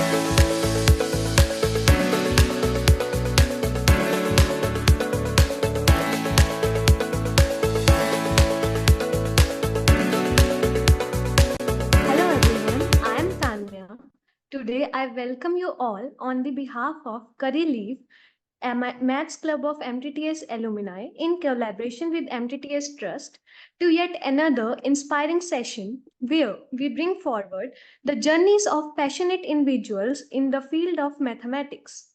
Hello everyone, I am Tanya. Today I welcome you all on the behalf of Curry Leaf, a Maths Club of MTTS alumni in collaboration with MTTS Trust to yet another inspiring session where we bring forward the journeys of passionate individuals in the field of mathematics.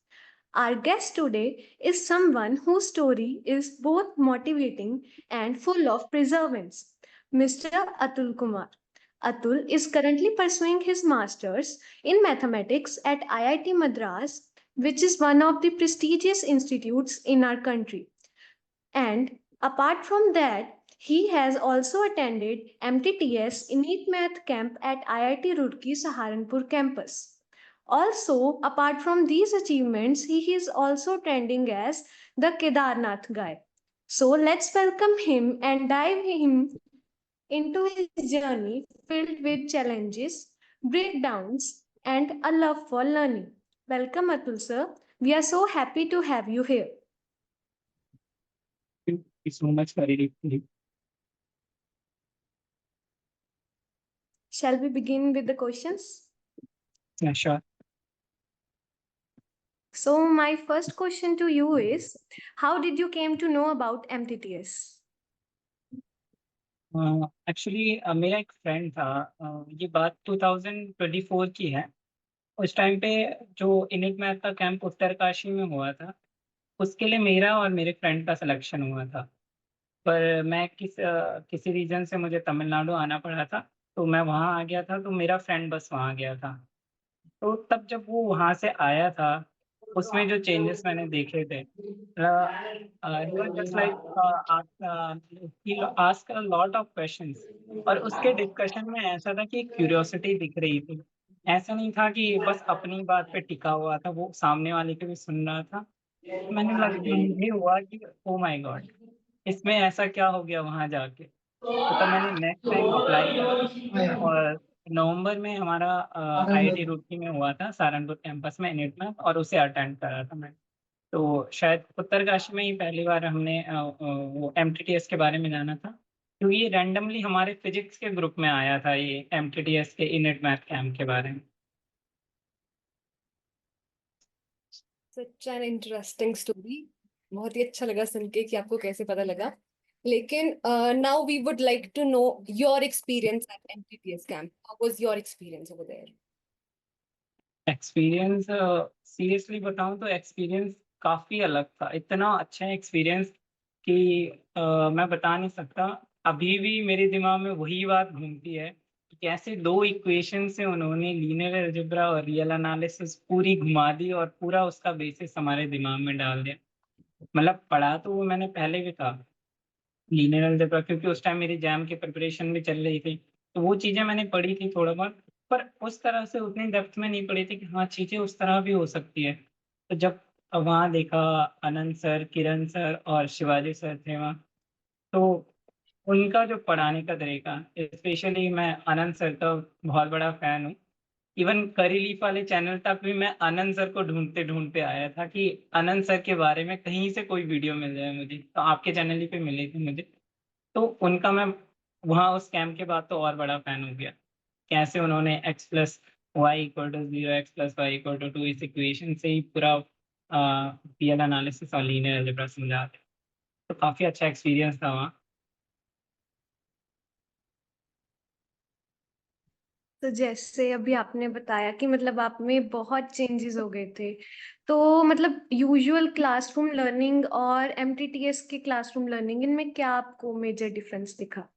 Our guest today is someone whose story is both motivating and full of perseverance, Mr. Atul Kumar. Atul is currently pursuing his master's in mathematics at IIT Madras, which is one of the prestigious institutes in our country. And apart from that, he has also attended MTTS NEET Math Camp at IIT Roorkee Saharanpur campus. Also, apart from these achievements, he is also trending as the Kedarnath guy. So let's welcome him and dive him into his journey filled with challenges, breakdowns, and a love for learning. Welcome, Atul sir. We are so happy to have you here. Thank you so much, Hari. Shall we begin with the questions? Yeah, sure. So my first question to you is, how did you came to know about MTTS? Actually मेरा एक friend था। ये बात 2024 की है। उस time पे जो इनिट मैथ का कैंप उत्तरकाशी में हुआ था, उसके लिए मेरा और मेरे फ्रेंड का सिलेक्शन हुआ था। पर मैं किसी रीज़न से मुझे तमिलनाडु आना पड़ा था, तो मैं वहाँ आ गया था, तो मेरा फ्रेंड बस वहाँ गया था। तो तब जब वो वहाँ से आया था, उसमें जो चेंजेस मैंने देखे थे, he was just like he asked a lot of questions, और उसके डिस्कशन में ऐसा था कि एक क्यूरियोसिटी दिख रही थी। ऐसा नहीं था कि बस अपनी बात पे टिका हुआ था, वो सामने वाले की भी सुन रहा था। मुझे हुआ कि ओ माय गॉड! इसमें ऐसा क्या हो गया वहाँ जाके? तो तब मैंने नेक्स्ट टाइम अप्लाई करा, और नवंबर में हमारा आईआईटी रुड़की में हुआ था, सहारनपुर कैंपस में इनिट में, और उसे अटेंड करा था मैं। तो शायद उत्तरकाशी में ही पहली बार हमने वो एमटीटीएस के बारे में जाना था, क्योंकि ये रैंडमली हमारे फिजिक्स के ग्रुप में आया था, ये एमटीटीएस के इनिट मैथ कैंप के बारे में। Such an interesting story. बहुत ही अच्छा लगा सुन के कि आपको कैसे पता लगा। लेकिन now we would like to know your experience at MTTS camp. How was your experience over there? Experience seriously बताऊं तो एक्सपीरियंस काफ़ी अलग था। इतना अच्छा एक्सपीरियंस कि मैं बता नहीं सकता। अभी भी मेरे दिमाग में वही बात घूमती है कि कैसे दो इक्वेशन से उन्होंने लीनियर अलजेब्रा और रियल एनालिसिस पूरी घुमा दी और पूरा उसका बेसिस हमारे दिमाग में डाल दिया। मतलब पढ़ा तो वो मैंने पहले भी था, लीनियर अलजेब्रा, क्योंकि उस टाइम मेरी जैम की प्रिपरेशन भी चल रही थी, तो वो चीज़ें मैंने पढ़ी थी थोड़ा बहुत। पर उस तरह से उतनी डेप्थ में नहीं पढ़ी थी कि हाँ चीज़ें उस तरह भी हो सकती है। तो जब वहाँ देखा, आनंद सर, किरण सर और शिवाजी सर थे वहाँ, तो उनका जो पढ़ाने का तरीका, स्पेशली मैं आनंद सर का बहुत बड़ा फैन हूँ। इवन करी लीफ वाले चैनल तक भी मैं आनंद सर को ढूंढते ढूंढते आया था कि आनंद सर के बारे में कहीं से कोई वीडियो मिल जाए मुझे, तो आपके चैनल ही पे मिली थी मुझे। तो उनका मैं वहाँ उस कैंप के बाद तो और बड़ा फैन हो गया। कैसे उन्होंने X plus Y equal to zero, X plus Y equal to two, इस इक्वेशन से ही पूरा रियल एनालिसिस और लीनियर अलजेब्रा समझाते। तो काफ़ी अच्छा एक्सपीरियंस था वहाँ। तो जैसे अभी आपने बताया कि मतलब आप में बहुत चेंजेस हो गए थे, तो मतलब यूजुअल क्लासरूम लर्निंग और एमटीटीएस की क्लासरूम लर्निंग, इनमें क्या आपको मेजर डिफरेंस दिखा?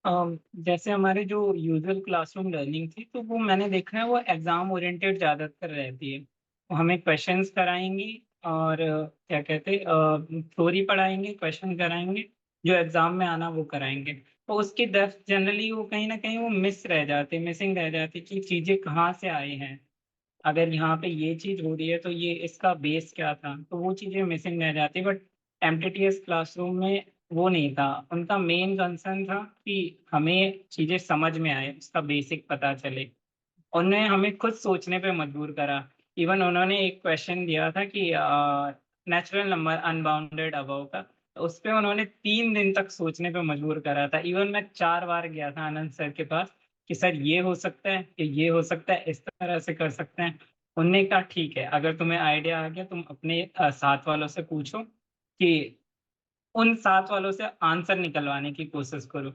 जैसे हमारे जो यूजुअल क्लासरूम लर्निंग थी, तो वो मैंने देखा है वो एग्ज़ाम ओरिएंटेड ज़्यादातर रहती है। वो हमें क्वेश्चंस कराएंगी और क्या कहते थ्योरी पढ़ाएंगे, क्वेश्चन कराएंगे, जो एग्ज़ाम में आना वो कराएंगे। तो उसकी डेप्थ जनरली वो कहीं ना कहीं वो मिसिंग रह जाती कि चीज़ें कहाँ से आई हैं। अगर यहाँ पे ये चीज़ हो रही है तो ये इसका बेस क्या था, तो वो चीज़ें मिसिंग रह जाती। बट एमटीटीएस क्लासरूम में वो नहीं था। उनका मेन कंसर्न था कि हमें चीज़ें समझ में आए, उसका बेसिक पता चले। उन्होंने हमें खुद सोचने पे मजबूर करा। इवन उन्होंने एक क्वेश्चन दिया था कि नेचुरल नंबर अनबाउंडेड अबव का, तो उस पे उन्होंने 3 दिन तक सोचने पे मजबूर करा था। इवन मैं 4 बार गया था आनंद सर के पास कि सर ये हो सकता है, कि ये हो सकता है, इस तरह से कर सकते हैं। उन्होंने कहा ठीक है, अगर तुम्हें आइडिया आ गया तुम अपने साथ वालों से पूछो, कि उन 7 वालों से आंसर निकलवाने की कोशिश करो,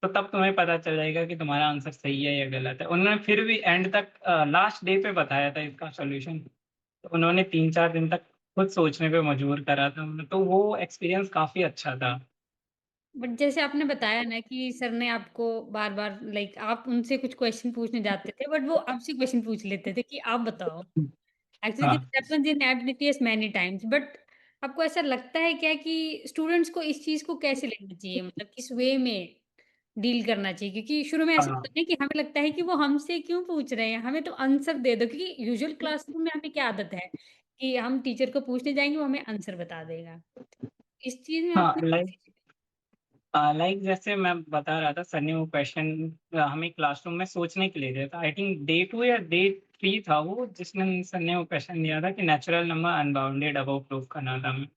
तो तब तुम्हें पता चल जाएगा कि तुम्हारा आंसर सही है या गलत है। उन्होंने फिर भी एंड तक लास्ट डे पे बताया था इसका सॉल्यूशन। तो उन्होंने 3-4 दिन तक खुद सोचने पे मजबूर करा था, तो वो एक्सपीरियंस काफी अच्छा था। बट जैसे आपने बताया ना कि सर ने आपको बार-बार लाइक आप उनसे कुछ क्वेश्चन पूछने जाते थे बट वो आपसे क्वेश्चन पूछ लेते थे कि आप बताओ। एक्चुअली हाँ, this happens in MTTS many times but आपको ऐसा लगता है क्या कि स्टूडेंट्स को इस चीज़ को कैसे लेना चाहिए? मतलब किस वे में डील करना चाहिए? क्योंकि शुरू में ऐसा हाँ, होता है कि हमें लगता है कि वो हमसे क्यों पूछ रहे हैं? हमें तो आंसर दे दो क्योंकि यूजुअल क्लासरूम में हमें क्या आदत है कि हम टीचर को पूछने जाएँगे वो हमें आंसर बता देगा। इस चीज़ में हाँ, आपने लाइक जैसे मैं बता रहा था, सर ने वो क्वेश्चन हमें क्लासरूम में सोचने के लिए दिया था। आई थिंक डे 2 या डे 3 था वो, जिसमें सर ने वो क्वेश्चन दिया था कि natural number unbounded above proof करना था हमें।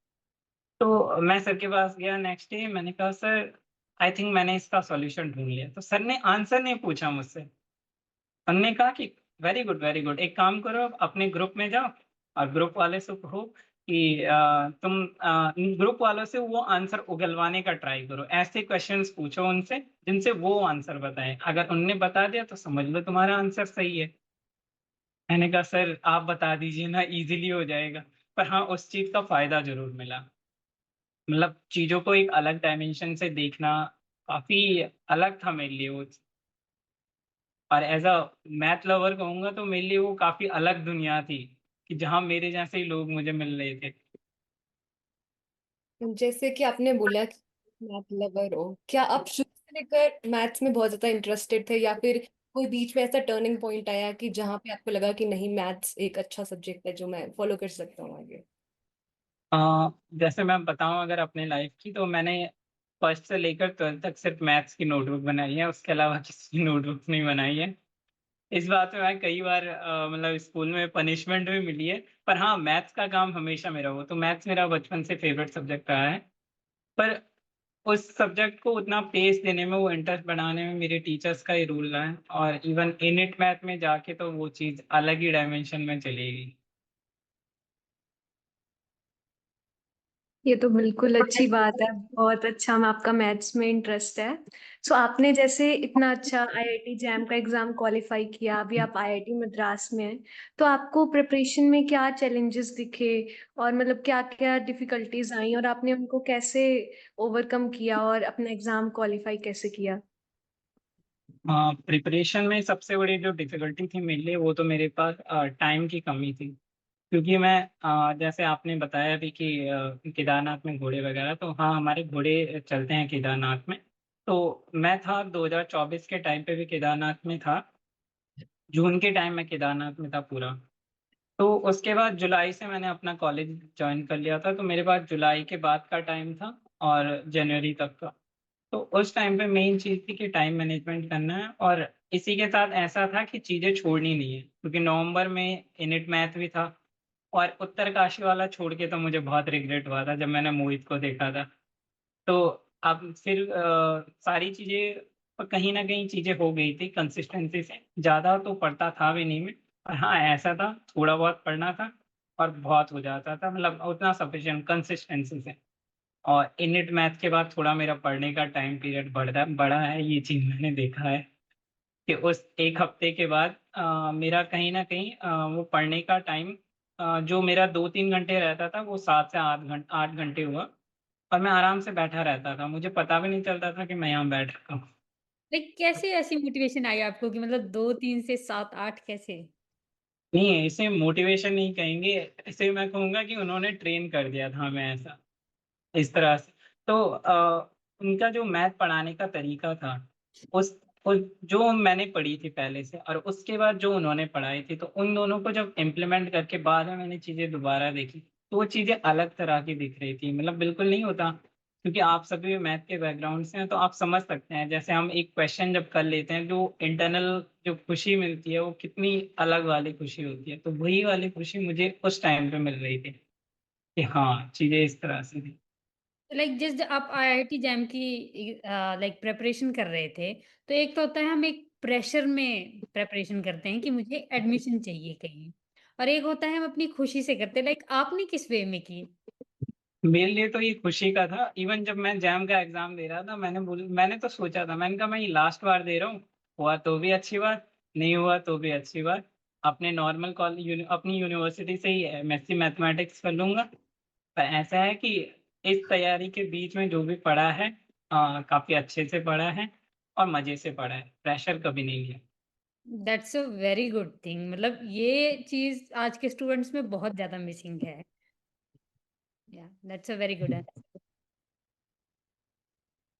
तो मैं सर के पास गया नेक्स्ट डे, मैंने कहा सर आई थिंक मैंने इसका सॉल्यूशन ढूँढ लिया। तो सर ने आंसर नहीं पूछा मुझसे, उन्होंने कहा कि वेरी गुड, एक काम करो, आप अपने ग्रुप में जाओ और ग्रुप वाले से कहो कि तुम ग्रुप वालों से वो आंसर उगलवाने का ट्राई करो। ऐसे क्वेश्चंस पूछो उनसे जिनसे वो आंसर बताएं, अगर उनने बता दिया तो समझ लो तुम्हारा आंसर सही है। मैंने कहा सर आप बता दीजिए ना, इजीली हो जाएगा। पर हाँ, उस चीज का फायदा जरूर मिला। मतलब चीजों को एक अलग डायमेंशन से देखना काफी अलग था मेरे लिए वो। और एज़ अ मैथ लवर कहूँगा तो मेरे लिए वो काफ़ी अलग दुनिया थी, कि जहाँ मेरे जैसे ही लोग मुझे मिल रहे थे। जैसे कि आपने बोला कि मैथ लवर हो, क्या आप शुरू से लेकर मैथ्स में बहुत ज्यादा इंटरेस्टेड थे या फिर कोई बीच में ऐसा टर्निंग पॉइंट आया कि जहाँ पे आपको लगा कि नहीं मैथ्स एक अच्छा सब्जेक्ट है जो मैं फॉलो कर सकता हूँ आगे? अ, जैसे मैं बताऊँ अगर अपने लाइफ़ की, तो मैंने फर्स्ट से लेकर 12th तक सिर्फ़ मैथ्स की नोटबुक बनाई है, उसके अलावा किसी की नोटबुक नहीं बनाई है। इस बात में मैं कई बार मतलब स्कूल में पनिशमेंट भी मिली है, पर हाँ, मैथ्स का काम हमेशा मेरा हुआ। तो मैथ्स मेरा बचपन से फ़ेवरेट सब्जेक्ट रहा है। पर उस सब्जेक्ट को उतना पेस देने में, वो इंटरेस्ट बढ़ाने में मेरे टीचर्स का ही रोल रहा है, और इवन इनिट मैथ में जाके तो वो चीज़ अलग ही डायमेंशन में चली गई। ये तो बिल्कुल अच्छी बात है। बहुत अच्छा मैं आपका मैथ्स में इंटरेस्ट है। सो आपने जैसे इतना अच्छा आईआईटी जैम का एग्जाम क्वालिफाई किया, अभी आप आईआईटी मद्रास में हैं, तो आपको प्रिपरेशन में क्या चैलेंजेस दिखे और मतलब क्या-क्या डिफिकल्टीज आई और आपने उनको कैसे ओवरकम किया और अपना एग्जाम क्वालिफाई कैसे किया? हाँ, प्रिपरेशन में सबसे बड़ी जो डिफ़िकल्टी थी मेरे लिए, वो तो मेरे पास टाइम की कमी थी। क्योंकि मैं जैसे आपने बताया भी कि केदारनाथ में घोड़े वगैरह, तो हाँ, हमारे घोड़े चलते हैं केदारनाथ में। तो मैं था 2024 के टाइम पे भी केदारनाथ में था। जून के टाइम मैं केदारनाथ में था पूरा। तो उसके बाद जुलाई से मैंने अपना कॉलेज जॉइन कर लिया था, तो मेरे पास जुलाई के बाद का टाइम था और जनवरी तक का। तो उस टाइम पे मेन चीज़ थी कि टाइम मैनेजमेंट करना है, और इसी के साथ ऐसा था कि चीज़ें छोड़नी नहीं है, क्योंकि नवंबर में इनिट मैथ भी था, और उत्तरकाशी वाला छोड़ के तो मुझे बहुत रिग्रेट हुआ था जब मैंने मोहित को देखा था। तो अब फिर सारी चीज़ें कहीं न कहीं चीज़ें हो गई थी कंसिस्टेंसी से, ज़्यादा तो पढ़ता था भी नहीं मैं। पर हाँ, ऐसा था थोड़ा बहुत पढ़ना था और बहुत हो जाता था, मतलब उतना सफिशिएंट कंसिस्टेंसी से। और इनिट मैथ के बाद थोड़ा मेरा पढ़ने का टाइम पीरियड बढ़ा है, ये चीज़ मैंने देखा है कि उस 1 हफ्ते के बाद मेरा कहीं न कहीं वो पढ़ने का टाइम जो मेरा 2-3 घंटे रहता था, वो 7 से 8 घंटे हुआ, और मैं आराम से बैठा रहता था। मुझे पता भी नहीं चलता था कि मैं यहाँ बैठ रखा हूँ। लाइक कैसे ऐसी मोटिवेशन आई आपको कि मतलब 2-3 से 7-8 कैसे? नहीं, इसे मोटिवेशन नहीं कहेंगे, इसे मैं कहूँगा कि उन्होंने ट्रेन कर दिया था हमें ऐसा, इस तरह से। तो उनका जो मैथ पढ़ाने का तरीका था, उस उस जो मैंने पढ़ी थी पहले से और उसके बाद जो उन्होंने पढ़ाई थी, तो उन दोनों को जब इम्प्लीमेंट करके बाद में मैंने चीज़ें दोबारा देखी, तो वो चीज़ें अलग तरह की दिख रही थी। मतलब बिल्कुल नहीं होता क्योंकि आप सभी भी मैथ के बैकग्राउंड से हैं, तो आप समझ सकते हैं जैसे हम एक क्वेश्चन जब कर लेते हैं, जो इंटरनल जो खुशी मिलती है वो कितनी अलग वाली खुशी होती है। तो वही वाली खुशी मुझे उस टाइम पे मिल रही थी कि हाँ, चीजें इस तरह से थी। लाइक जिस आप आईआईटी जैम की लाइक प्रिपरेशन कर रहे थे, तो एक तो होता है हम एक प्रेशर में प्रिपरेशन करते हैं कि मुझे एडमिशन चाहिए कहीं, और एक होता है हम अपनी खुशी से करते हैं। लाइक आपने किस वे में की? मेरे लिए तो ये खुशी का था। इवन जब मैं जैम का एग्जाम दे रहा था, मैंने तो सोचा था, मैंने कहा मैं ये लास्ट बार दे रहा हूँ, हुआ तो भी अच्छी बात, नहीं हुआ तो भी अच्छी बात। अपने नॉर्मल कॉलेज अपनी यूनिवर्सिटी से ही एमएससी मैथमेटिक्स कर लूंगा। पर ऐसा है कि इस तैयारी के बीच में जो भी पढ़ा है, काफी अच्छे से पढ़ा है और मजे से पढ़ा है, प्रेशर कभी नहीं लिया। That's a very good thing. मतलब ये चीज़ आज के स्टूडेंट्स में बहुत ज़्यादा मिसिंग है। या दैट्स अ वेरी गुड है।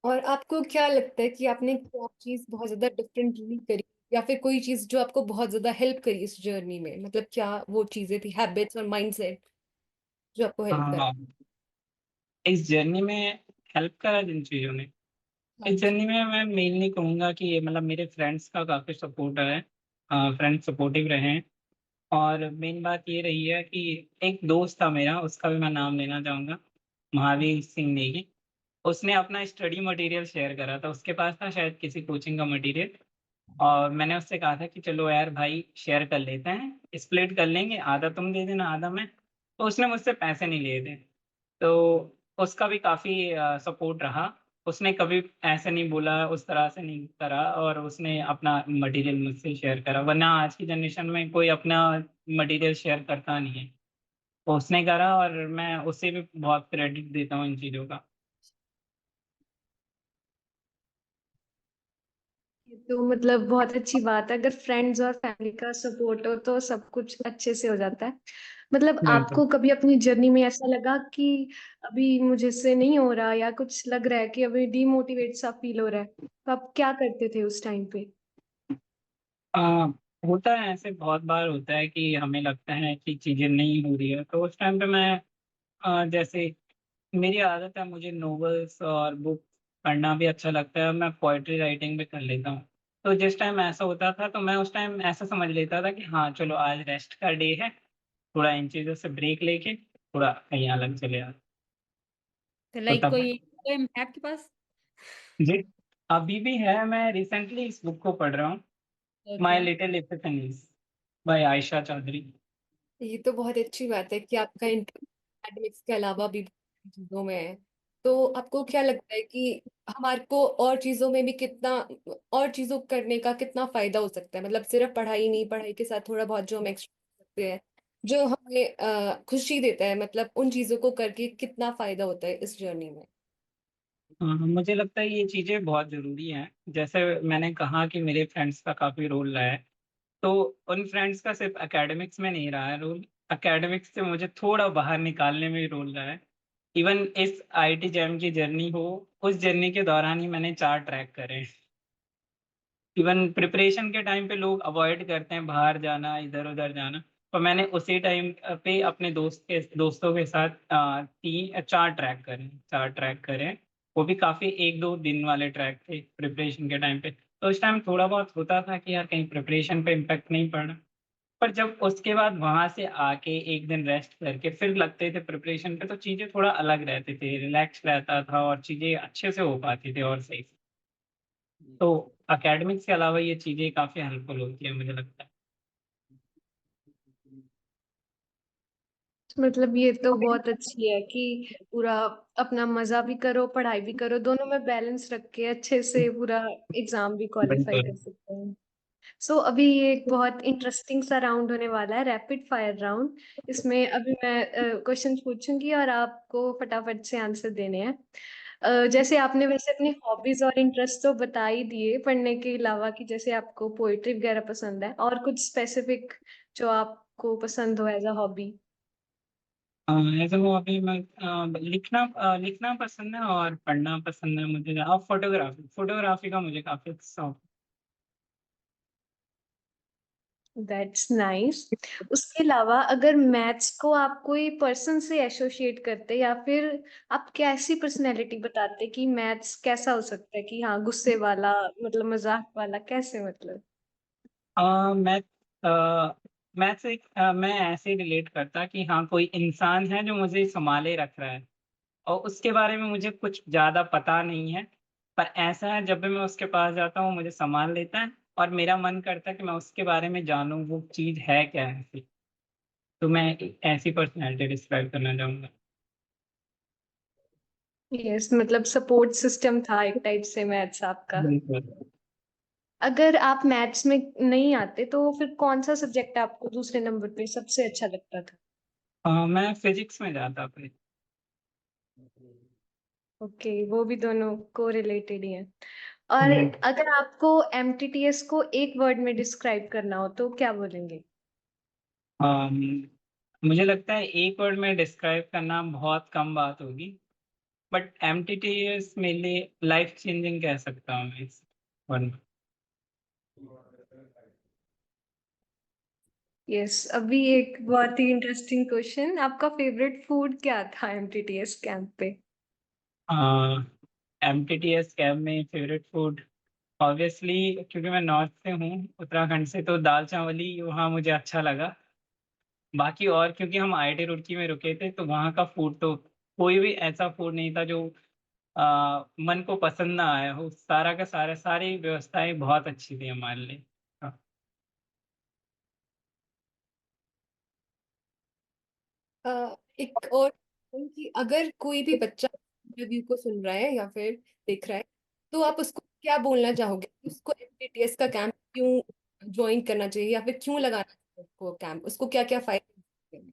और आपको क्या लगता है कि आपने क्या चीज बहुत ज्यादा डिफरेंटली करी, या फिर कोई चीज जो आपको बहुत ज्यादा हेल्प करी इस जर्नी में? मतलब क्या वो चीजें थी, हैबिट्स और माइंडसेट, जो आपको हेल्प कर? हाँ, इस जर्नी में हेल्प करा जिन चीजों ने, हाँ इस जी। जर्नी में मैं मेनली कहूँगा कि मतलब मेरे फ्रेंड्स का काफ़ी सपोर्ट है। फ्रेंड्स सपोर्टिव रहे हैं। और मेन बात ये रही है कि एक दोस्त था मेरा, उसका भी मैं नाम लेना चाहूँगा, महावीर सिंह नेगी। उसने अपना स्टडी मटेरियल शेयर करा था, उसके पास था शायद किसी कोचिंग का मटेरियल। और मैंने उससे कहा था कि चलो यार भाई, शेयर कर लेते हैं, स्प्लिट कर लेंगे, आधा तुम दे देना आधा मैं। तो उसने मुझसे पैसे नहीं लिए थे। तो उसका भी काफ़ी सपोर्ट रहा। उसने कभी ऐसे नहीं बोला, उस तरह से नहीं करा, और उसने अपना मटेरियल मुझसे शेयर करा। वरना आज की जनरेशन में कोई अपना मटेरियल शेयर करता नहीं है। तो उसने करा और मैं उसे भी बहुत क्रेडिट देता हूँ इन चीज़ों का। ये तो मतलब बहुत अच्छी बात है, अगर फ्रेंड्स और फैमिली का सपोर्ट हो तो सब कुछ अच्छे से हो जाता है। मतलब बिल्कुल। आपको कभी अपनी जर्नी में ऐसा लगा कि अभी मुझे से नहीं हो रहा, या कुछ लग रहा है कि अभी डिमोटिवेट सा फील हो रहा है, तो आप क्या करते थे उस टाइम पे? आ, होता है, ऐसे बहुत बार होता है कि हमें लगता है कि चीज़ें नहीं हो रही है, तो उस टाइम पे मैं जैसे मेरी आदत है, मुझे नॉवेल्स और बुक पढ़ना भी अच्छा लगता है, मैं पोइट्री राइटिंग भी कर लेता हूँ। तो जिस टाइम ऐसा होता था, तो मैं उस टाइम ऐसा समझ लेता था कि हाँ चलो, आज रेस्ट का डे है, थोड़ा इन चीज़ों से ब्रेक लेके थोड़ा कहीं अलग चले जाते। तो तो लाइक तब कोई पोएम है आपके पास? जी, अभी भी है, मैं रिसेंटली इस बुक को पढ़ रहा हूँ, okay. My little epiphanies by Aisha Chaudhary. ये तो बहुत अच्छी बात है कि आपका एकेडमिक्स के अलावा भी चीजों में है। तो आपको क्या लगता है कि हमारे को और चीजों में भी कितना, और चीजों करने का कितना फायदा हो सकता है? मतलब सिर्फ पढ़ाई नहीं, पढ़ाई के साथ थोड़ा बहुत जो हम एक्स्ट्रा कर सकते हैं, जो हमें खुशी देता है, मतलब उन चीजों को करके कितना फायदा होता है इस जर्नी में? हाँ, मुझे लगता है ये चीज़ें बहुत ज़रूरी हैं। जैसे मैंने कहा कि मेरे फ्रेंड्स का काफ़ी रोल रहा है, तो उन फ्रेंड्स का सिर्फ एकेडमिक्स में नहीं रहा है रोल, एकेडमिक्स से मुझे थोड़ा बाहर निकालने में भी रोल रहा है। इवन इस आईआईटी जैम की जर्नी हो, उस जर्नी के दौरान ही मैंने 4 ट्रैक करे हैं। इवन प्रिपरेशन के टाइम पे लोग अवॉइड करते हैं बाहर जाना, इधर-उधर जाना, तो मैंने उसी टाइम पे अपने दोस्तों के साथ 4 ट्रैक करे, 4 ट्रैक करे हैं। वो भी काफ़ी 1-2 दिन वाले ट्रैक थे प्रिपरेशन के टाइम पे। तो उस टाइम थोड़ा बहुत होता था कि यार कहीं प्रिपरेशन पे इम्पैक्ट नहीं पड़ रहा। पर जब उसके बाद वहाँ से आके 1 दिन रेस्ट करके फिर लगते थे प्रिपरेशन पे, तो चीज़ें थोड़ा अलग रहते थे, रिलैक्स रहता था और चीज़ें अच्छे से हो पाती थी और सही से। तो एकेडमिक्स के अलावा ये चीज़ें काफ़ी हेल्पफुल होती है, मुझे लगता है। मतलब ये तो बहुत अच्छी है कि पूरा अपना मजा भी करो, पढ़ाई भी करो, दोनों में बैलेंस रख के अच्छे से पूरा एग्जाम भी क्वालिफाई बिल्कुल। कर सकते हैं। सो अभी ये एक बहुत इंटरेस्टिंग सा राउंड होने वाला है, रैपिड फायर राउंड। इसमें अभी मैं क्वेश्चन पूछूंगी और आपको फटाफट से आंसर देने हैं। जैसे आपने वैसे अपनी हॉबीज और इंटरेस्ट तो बता ही दिए पढ़ने के अलावा, कि जैसे आपको पोइट्री वगैरह पसंद है, और कुछ स्पेसिफिक जो आपको पसंद हो एज अ हॉबी? ऐसे वो अभी मैं लिखना पसंद है और पढ़ना पसंद है मुझे, और फोटोग्राफी फोटोग्राफी का मुझे काफ़ी शौक दैट्स नाइस। उसके अलावा अगर मैथ्स को आप कोई पर्सन से एसोसिएट करते या फिर आप कैसी पर्सनैलिटी बताते कि मैथ्स कैसा हो सकता है कि हाँ गुस्से वाला, मतलब मजाक वाला, कैसे मतलब? मैं मैं से मैं ऐसे रिलेट करता कि हाँ कोई इंसान है जो मुझे संभाले रख रहा है और उसके बारे में मुझे कुछ ज़्यादा पता नहीं है, पर ऐसा है जब भी मैं उसके पास जाता हूँ, वो मुझे सँभाल लेता है और मेरा मन करता है कि मैं उसके बारे में जानूँ, वो चीज़ है क्या ऐसी? तो मैं एक ऐसी पर्सनैलिटी डिस्क्राइब करना चाहूँगा। यस, मतलब सपोर्ट सिस्टम था एक टाइप से मैथ्स आपका। बिल्कुल। अगर आप मैथ्स में नहीं आते तो फिर कौन सा सब्जेक्ट आपको दूसरे नंबर पे सबसे अच्छा लगता था? मैं फिज़िक्स में जाता फिर। ओके, वो भी दोनों को रिलेटेड ही है। और हुँ। अगर आपको एमटीटीएस को एक वर्ड में डिस्क्राइब करना हो तो क्या बोलेंगे? अम, मुझे लगता है एक वर्ड में डिस्क्राइब करना बहुत कम बात होगी, बट एमटीटीएस मेरे लिए लाइफ़ चेंजिंग कह सकता हूँ मैं इस वर्ड में। यस, अभी एक बहुत ही इंटरेस्टिंग क्वेश्चन, आपका फेवरेट फूड क्या था एमटीटीएस कैंप पे? एमटीटीएस कैब में फेवरेट फूड ऑब्वियसली क्योंकि मैं नॉर्थ से हूँ, उत्तराखंड से, तो दाल-चावल ही वहाँ मुझे अच्छा लगा। बाकी और क्योंकि हम आईआईटी रुड़की में रुके थे, तो वहाँ का फूड तो कोई भी ऐसा फूड नहीं था जो मन को पसंद ना आया हो। सारा का सारा सारी व्यवस्थाएँ बहुत अच्छी थी हमारे लिए। हाँ। एक और कि अगर कोई भी बच्चा इंटरव्यू को सुन रहा है या फिर देख रहा है, तो आप उसको क्या बोलना चाहोगे कि उसको एमटीटीएस का कैंप क्यों ज्वाइन करना चाहिए या फिर क्यों लगाना चाहिए उसको कैंप, उसको क्या क्या फायदे हैं?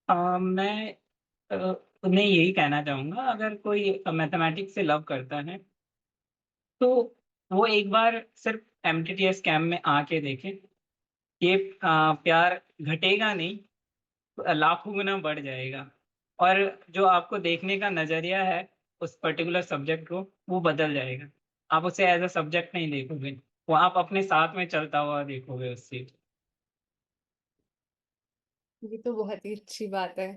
अ मैं उन्हें यही कहना चाहूँगा अगर कोई मैथमेटिक्स से लव करता है, तो वो एक बार सिर्फ़ एमटीटीएस कैंप में आके देखे। ये प्यार घटेगा नहीं, लाखों गुना बढ़ जाएगा और जो आपको देखने का नज़रिया है उस पर्टिकुलर सब्जेक्ट को, वो बदल जाएगा। आप उसे एज़ अ सब्जेक्ट नहीं देखोगे, वो आप अपने साथ में चलता हुआ देखोगे उस चीज़। ये तो बहुत ही अच्छी बात है।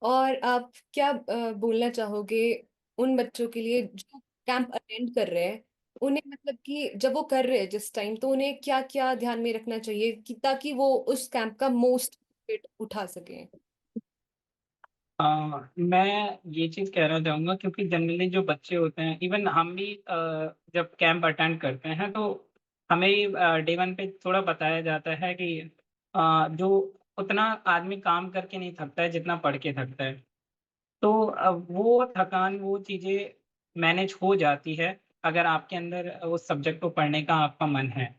और आप क्या बोलना चाहोगे उन बच्चों के लिए जो कैंप अटेंड कर रहे हैं, उन्हें मतलब कि जब वो कर रहे हैं जिस टाइम, तो उन्हें क्या क्या ध्यान में रखना चाहिए कि ताकि वो उस कैंप का मोस्ट उठा सकें? मैं ये चीज़ कहना चाहूँगा क्योंकि जनरली जो बच्चे होते हैं इवन हम भी जब कैंप अटेंड करते हैं तो हमें डे 1 पे थोड़ा बताया जाता है कि जो उतना आदमी काम करके नहीं थकता है जितना पढ़ के थकता है। तो वो थकान वो चीज़ें मैनेज हो जाती है अगर आपके अंदर उस सब्जेक्ट को पढ़ने का आपका मन है।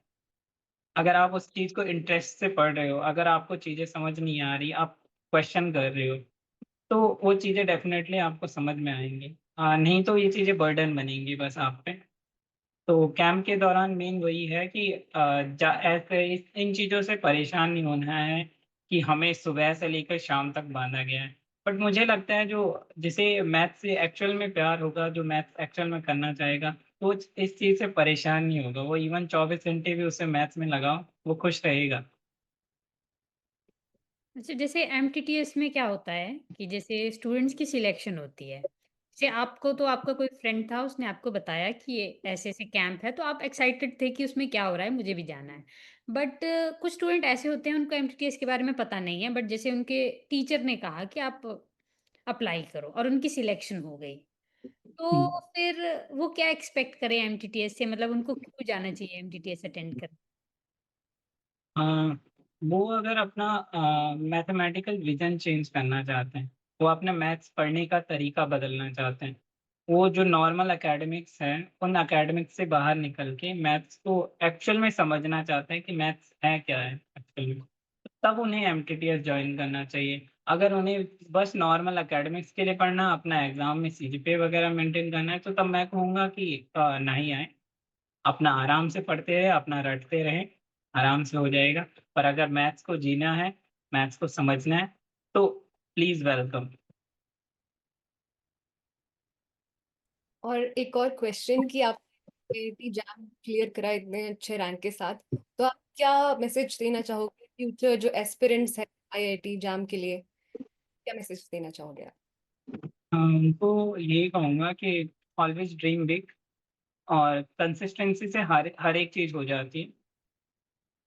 अगर आप उस चीज़ को इंटरेस्ट से पढ़ रहे हो, अगर आपको चीज़ें समझ नहीं आ रही, आप क्वेश्चन कर रहे हो तो वो चीज़ें डेफ़िनेटली आपको समझ में आएँगी। नहीं तो ये चीज़ें बर्डन बनेंगी बस आप पे। तो कैंप के दौरान मेन वही है कि ऐसे इन चीज़ों से परेशान नहीं होना है कि हमें सुबह से लेकर शाम तक बाँधा गया है। बट मुझे लगता है जो जिसे मैथ से एक्चुअल में प्यार होगा, जो मैथ्स एक्चुअल में करना चाहेगा, वो इस चीज़ से परेशान नहीं होगा। वो इवन 24 घंटे भी उसे मैथ्स में लगाओ, वो खुश रहेगा। अच्छा, जैसे एमटीटीएस में क्या होता है कि जैसे स्टूडेंट्स की सिलेक्शन होती है। जैसे आपको तो आपका कोई फ्रेंड था, उसने आपको बताया कि ये ऐसे-ऐसे कैंप है, तो आप एक्साइटेड थे कि उसमें क्या हो रहा है, मुझे भी जाना है। बट कुछ स्टूडेंट ऐसे होते हैं, उनको एमटीटीएस के बारे में पता नहीं है, बट जैसे उनके टीचर ने कहा कि आप अप्लाई करो और उनकी सिलेक्शन हो गई। हुँ। तो फिर वो क्या एक्सपेक्ट करें एमटीटीएस से, मतलब उनको क्यों जाना चाहिए एमटीटीएस अटेंड करने? अ, वो अगर अपना मैथमेटिकल विज़न चेंज करना चाहते हैं, वो अपना मैथ्स पढ़ने का तरीका बदलना चाहते हैं, वो जो नॉर्मल एकेडमिक्स है, उन एकेडमिक्स से बाहर निकल के मैथ्स को एक्चुअल में समझना चाहते हैं कि मैथ्स है क्या है एक्चुअल में, तब उन्हें एमटीटीएस जॉइन करना चाहिए। अगर उन्हें बस नॉर्मल एकेडमिक्स के लिए पढ़ना, अपना एग्ज़ाम में सीजीपीए वगैरह मेंटेन करना है, तो तब मैं कहूँगा कि नहीं आएँ। अपना आराम से पढ़ते रहें, अपना रटते रहें, आराम से हो जाएगा। पर अगर मैथ्स को जीना है, मैथ्स को समझना है, तो प्लीज़ वेलकम। और एक और क्वेश्चन कि आप आईआईटी जैम क्लियर करा इतने अच्छे रैंक के साथ, तो आप क्या मैसेज देना चाहोगे फ्यूचर जो एस्पिरेंट्स है आईआईटी जैम के लिए, क्या मैसेज देना चाहोगे आप? उनको यही कहूँगा कि ऑलवेज ड्रीम बिग, और कंसिस्टेंसी से हर हर एक चीज़ हो जाती है।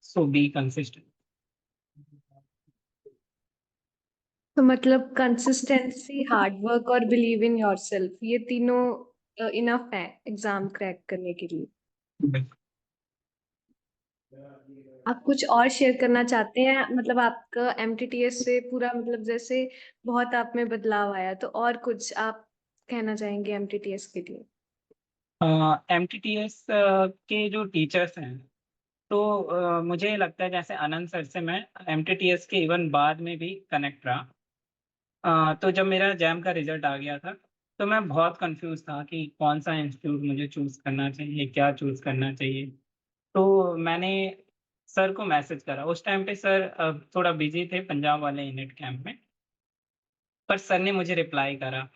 सो बी कंसिस्टेंट। तो मतलब कंसिस्टेंसी, हार्ड वर्क और बिलीव इन योरसेल्फ, ये तीनों इनफ है एग्जाम क्रैक करने के लिए। आप कुछ और शेयर करना चाहते हैं? मतलब आपका एमटीटीएस से पूरा मतलब जैसे बहुत आप में बदलाव आया, तो और कुछ आप कहना चाहेंगे एमटीटीएस के लिए? एमटीटीएस के जो टीचर्स हैं, तो मुझे लगता है जैसे आनंद सर से मैं एमटीटीएस के इवन बाद में भी कनेक्ट रहा। तो जब मेरा जैम का रिजल्ट आ गया था, तो मैं बहुत कंफ्यूज था कि कौन सा इंस्टीट्यूट मुझे चूज करना चाहिए, क्या चूज करना चाहिए। तो मैंने सर को मैसेज करा। उस टाइम पे सर थोड़ा बिजी थे पंजाब वाले यूनिट कैंप में, पर सर ने मुझे रिप्लाई करा।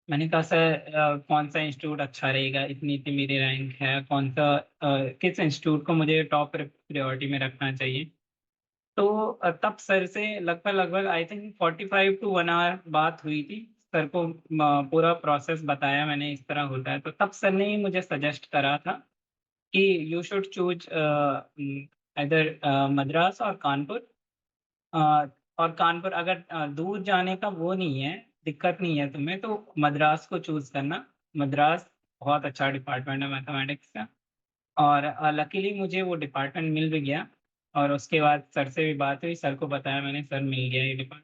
मैंने कहा सर कौन सा इंस्टीट्यूट अच्छा रहेगा, इतनी इतनी मेरी रैंक है, कौन सा किस इंस्टीट्यूट को मुझे टॉप प्रायोरिटी में रखना चाहिए। तो तब सर से लगभग लगभग आई थिंक 45 टू 1 आवर बात हुई थी। सर को पूरा प्रोसेस बताया मैंने, इस तरह होता है। तो तब सर ने ही मुझे सजेस्ट करा था कि यू शुड चूज इधर मद्रास और कानपुर। अ, और कानपुर अगर दूर जाने का वो नहीं है, दिक्कत नहीं है तुम्हें, तो मद्रास को चूज करना। मद्रास बहुत अच्छा डिपार्टमेंट है मैथमेटिक्स का, और लकीली मुझे वो डिपार्टमेंट मिल भी गया। और उसके बाद सर से भी बात हुई, सर को बताया मैंने, सर मिल गया ये डिपार्टमेंट।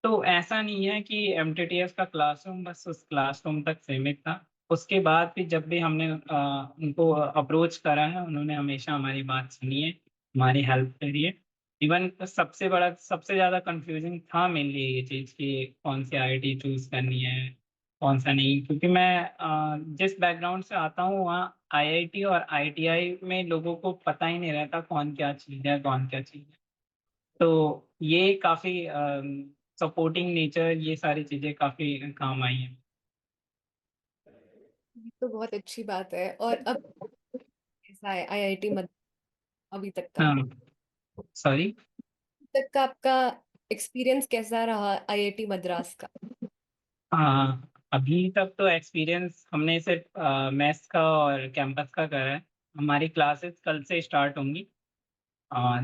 तो ऐसा नहीं है कि एमटीटीएस का क्लासरूम बस उस क्लासरूम तक सीमित था। उसके बाद भी जब भी हमने उनको अप्रोच करा है, उन्होंने हमेशा हमारी बात सुनी है, हमारी हेल्प करी है। इवन सबसे बड़ा, सबसे ज़्यादा कंफ्यूजिंग था मेरे लिए ये चीज़ कि कौन सी आईआईटी चूज़ करनी है, कौन सा नहीं। क्योंकि मैं जिस बैकग्राउंड से आता हूँ, वहाँ आईआईटी और आईटीआई में लोगों को पता ही नहीं रहता कौन क्या चीज़ है, कौन क्या चीज़ है। तो ये काफ़ी सपोर्टिंग नेचर, ये सारी चीज़ें काफ़ी काम आई हैं। ये तो बहुत अच्छी बात है। और अब कैसा है आईआईटी मद्रास अभी तक का? हाँ, सॉरी। तक का आपका एक्सपीरियंस कैसा रहा आईआईटी मद्रास का? हाँ, अभी तक तो एक्सपीरियंस हमने सिर्फ मैथ्स का और कैंपस का करा है। हमारी क्लासेस कल से स्टार्ट होंगी।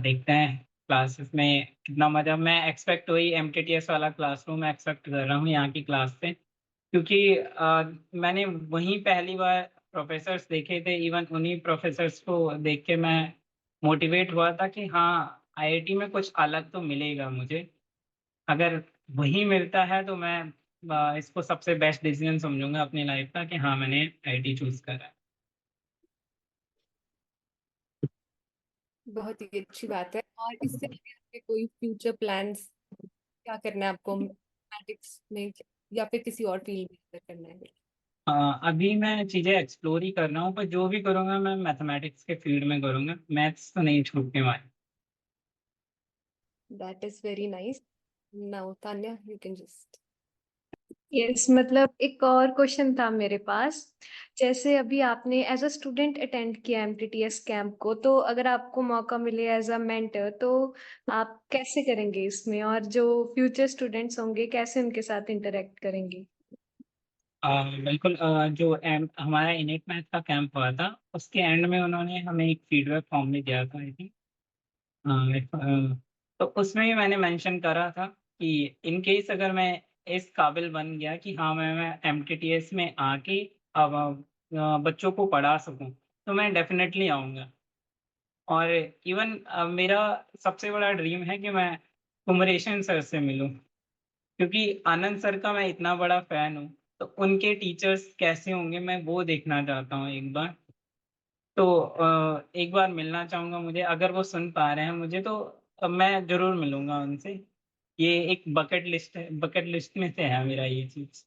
देखते हैं क्लासेस में कितना मजा। मैं एक्सपेक्ट वही एमटीटीएस वाला क्लासरूम एक्सपेक्ट कर रहा हूँ यहाँ की क्लास से। क्योंकि मैंने वहीं पहली बार प्रोफेसर्स देखे थे। इवन उन्हीं प्रोफेसर्स को देख के मैं मोटिवेट हुआ था कि हाँ, आईआईटी में कुछ अलग तो मिलेगा मुझे। अगर वही मिलता है तो मैं इसको सबसे बेस्ट डिसीजन समझूंगा अपनी लाइफ का कि हाँ, मैंने आईआईटी चूज करा है। बहुत ही अच्छी बात है। और इससे आगे आपके कोई फ्यूचर प्लान्स, क्या करना है आपको मैथमेटिक्स में या फिर किसी और फील्ड में करना है? अभी मैं चीज़ें एक्सप्लोर ही कर रहा हूँ, पर जो भी करूँगा मैं मैथमेटिक्स के फील्ड में करूँगा। मैथ्स तो नहीं छूटने वाली। That is very nice. Now Tanya you can just. Yes, मतलब एक और क्वेश्चन था मेरे पास। जैसे अभी आपने एज अ स्टूडेंट अटेंड किया एमटीटीएस कैंप को, तो अगर आपको मौका मिले एज अ मेंटर, तो आप कैसे करेंगे इसमें? और जो फ्यूचर स्टूडेंट्स होंगे, कैसे उनके साथ इंटरेक्ट करेंगे? बिल्कुल। जो हमारा इनेट मैथ का कैंप हुआ था, उसके एंड में उन्होंने हमें एक फीडबैक फॉर्म भी दिया था आई थिंक। तो उसमें भी मैंने मेंशन करा था कि इन केस अगर मैं इस काबिल बन गया कि हाँ, मैं एमटीटीएस में आके अब बच्चों को पढ़ा सकूं, तो मैं डेफिनेटली आऊँगा। और इवन मेरा सबसे बड़ा ड्रीम है कि मैं कुमरेशन सर से मिलूं। क्योंकि आनंद सर का मैं इतना बड़ा फैन हूँ, तो उनके टीचर्स कैसे होंगे मैं वो देखना चाहता हूँ एक बार। तो एक बार मिलना चाहूँगा। मुझे अगर वो सुन पा रहे हैं मुझे, तो मैं ज़रूर मिलूँगा उनसे। ये एक बकेट लिस्ट में से है मेरा ये चीज़।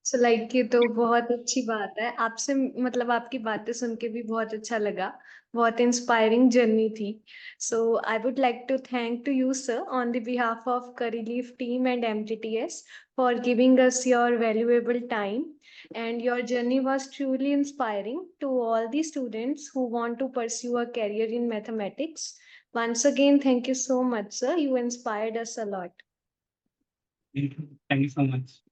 सो लाइक ये तो बहुत अच्छी बात है। आपसे मतलब आपकी बातें सुन के भी बहुत अच्छा लगा। बहुत इंस्पायरिंग जर्नी थी। So I would like to thank to you sir on the behalf of curry leaf team and MTTS for giving us your valuable time and your journey was truly inspiring to all the students who want to pursue a career in mathematics. Once again, thank you so much, sir. You inspired us a lot. Thank you so much.